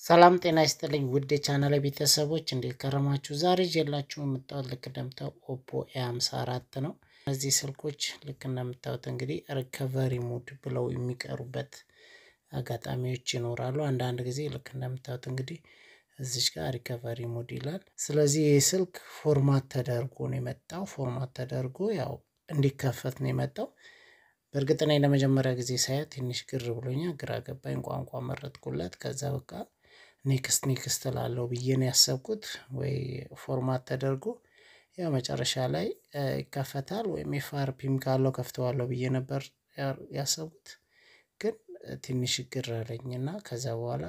ሰላም ጤና ይስጥልኝ ውድ የቻናሌ ቤተሰቦች እንዴት ከረማችሁ? ዛሬ ይዤላችሁ የመጣሁት ልክ እንደምታዩት ኦፖ ኤ54 ነው። እነዚህ ስልኮች ልክ እንደምታዩት እንግዲህ ሪከቨሪ ሙድ ብለው የሚቀሩበት አጋጣሚዎች ይኖራሉ። አንዳንድ ጊዜ ልክ እንደምታዩት እንግዲህ እዚች ጋር ሪከቨሪ ሙድ ይላል። ስለዚህ ይህ ስልክ ፎርማት ተደርጎ ነው የመጣው። ፎርማት ተደርጎ ያው እንዲከፈት ነው የመጣው። በእርግጥ እኔ ለመጀመሪያ ጊዜ ሳያት ትንሽ ግር ብሎኛል፣ ግራ ገባኝ። ቋንቋ መረጥኩለት። ከዛ በቃ ኔክስት ላለው ብዬ ነው ያሰብኩት። ወይ ፎርማት ተደርጎ ያው መጨረሻ ላይ ይከፈታል ወይም ኤፍአርፒም ካለው ከፍተዋለሁ ብዬ ነበር ያሰብኩት። ግን ትንሽ ግር አለኝና ከዛ በኋላ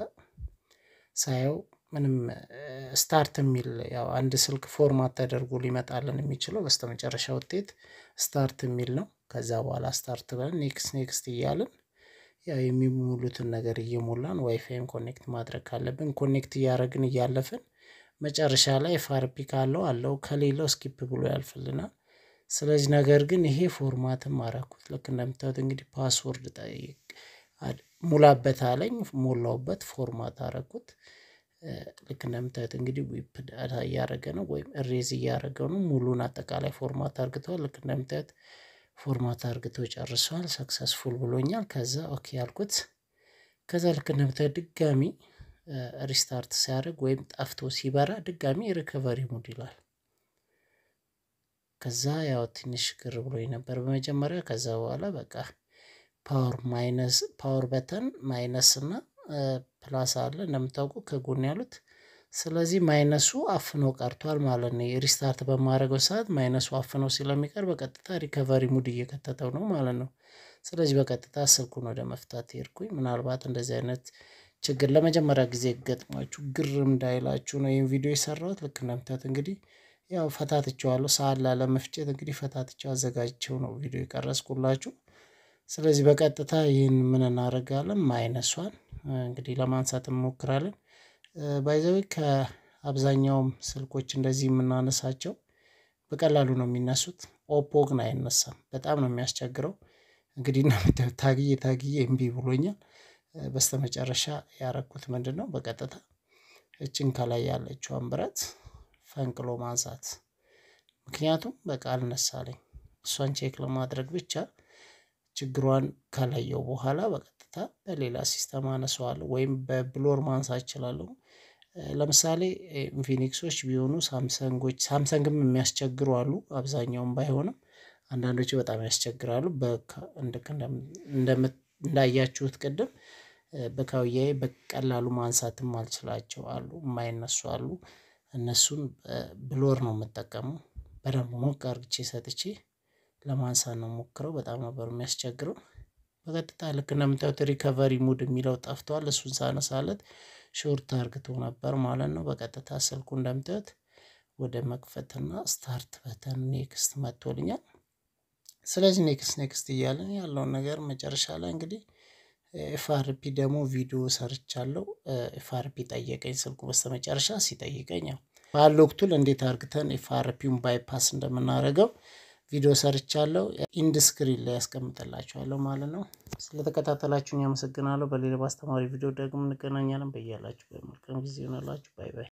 ሳየው ምንም ስታርት የሚል ያው አንድ ስልክ ፎርማት ተደርጎ ሊመጣልን የሚችለው በስተመጨረሻ ውጤት ስታርት የሚል ነው። ከዛ በኋላ ስታርት ብለን ኔክስት እያልን ያው የሚሞሉትን ነገር እየሞላን ዋይፋይም ኮኔክት ማድረግ ካለብን ኮኔክት እያደረግን እያለፍን መጨረሻ ላይ ኤፍአርፒ ካለው አለው ከሌለው ስኪፕ ብሎ ያልፍልናል። ስለዚህ ነገር ግን ይሄ ፎርማትም አደረኩት። ልክ እንደምታዩት እንግዲህ ፓስወርድ ሙላበት አለኝ፣ ሞላውበት፣ ፎርማት አደረኩት። ልክ እንደምታዩት እንግዲህ ዊፕ ዳታ እያደረገ ነው ወይም እሬዝ እያደረገ ነው። ሙሉን አጠቃላይ ፎርማት አድርግቷል። ልክ እንደምታዩት ፎርማት አድርግቶ ጨርሷል። ሰክሰስፉል ብሎኛል። ከዛ ኦኬ ያልኩት። ከዛ ልክ እንደምታዩት ድጋሚ ሪስታርት ሲያደርግ ወይም ጠፍቶ ሲበራ ድጋሚ ሪከቨሪ ሙድ ይላል። ከዛ ያው ትንሽ ግር ብሎኝ ነበር በመጀመሪያ። ከዛ በኋላ በቃ ፓወር በተን ማይነስ እና ፕላስ አለ እንደምታውቁ ከጎን ያሉት። ስለዚህ ማይነሱ አፍኖ ቀርቷል ማለት ነው። ሪስታርት በማድረገው ሰዓት ማይነሱ አፍኖ ስለሚቀር በቀጥታ ሪከቨሪ ሙድ እየከተተው ነው ማለት ነው። ስለዚህ በቀጥታ ስልኩን ወደ መፍታት ሄድኩኝ። ምናልባት እንደዚህ አይነት ችግር ለመጀመሪያ ጊዜ ገጥሟችሁ ግር እንዳይላችሁ ነው ይሄን ቪዲዮ የሰራሁት። ልክ እንደምታዩት እንግዲህ ያው ፈታትቼዋለሁ። ሰዓት ላለመፍጨት እንግዲህ ፈታትቼው አዘጋጅቼው ነው ቪዲዮ የቀረጽኩላችሁ። ስለዚህ በቀጥታ ይህን ምን እናደርጋለን? ማይነሷን እንግዲህ ለማንሳት እንሞክራለን። ባይ ዘ ዌይ ከአብዛኛውም ስልኮች እንደዚህ የምናነሳቸው በቀላሉ ነው የሚነሱት። ኦፖ ግን አይነሳም፣ በጣም ነው የሚያስቸግረው። እንግዲህ ታግዬ እምቢ ብሎኛል። በስተመጨረሻ ያረኩት ምንድነው? በቀጥታ እችን ከላይ ያለችውን ብረት ፈንቅሎ ማንሳት። ምክንያቱም በቃ አልነሳለኝ። እሷን ቼክ ለማድረግ ብቻ ችግሯን ከለየው በኋላ በቀጥታ በሌላ ሲስተም አነሳዋለሁ ወይም በብሎር ማንሳት እችላለሁ። ለምሳሌ ኢንፊኒክሶች ቢሆኑ ሳምሰንግም የሚያስቸግሩ አሉ። አብዛኛውም ባይሆንም አንዳንዶቹ በጣም ያስቸግራሉ። እንዳያችሁት ቅድም በካውያዬ በቀላሉ ማንሳትም አልችላቸው አሉ፣ የማይነሱ አሉ። እነሱን ብሎር ነው የምጠቀመው። በደንብ ሞቅ አርግቼ ሰጥቼ ለማንሳት ነው ሞክረው። በጣም ነበር የሚያስቸግረው። በቀጥታ ልክ እንደምታዩት ሪከቨሪ ሙድ የሚለው ጠፍቷል። እሱን ሳነሳለት ሾርት አርግቶ ነበር ማለት ነው። በቀጥታ ስልኩ እንደምታዩት ወደ መክፈትና ስታርት በተን ኔክስት መጥቶልኛል። ስለዚህ ኔክስት እያለን ያለውን ነገር መጨረሻ ላይ እንግዲህ ኤፍአርፒ ደግሞ ቪዲዮ ሰርቻለሁ። ኤፍአርፒ ጠየቀኝ ስልኩ በስተመጨረሻ ሲጠይቀኝ ያው ባሎክቱል እንዴት አርግተን ኤፍአርፒውን ባይፓስ እንደምናደርገው ቪዲዮ ሰርቻለሁ። ኢንድ ስክሪን ላይ ያስቀምጥላችኋለሁ ማለት ነው። ስለተከታተላችሁኝ አመሰግናለሁ። በሌላ አስተማሪ ቪዲዮ ደግሞ እንገናኛለን። በያላችሁ በመልካም ጊዜ ይሆናላችሁ። ባይ ባይ።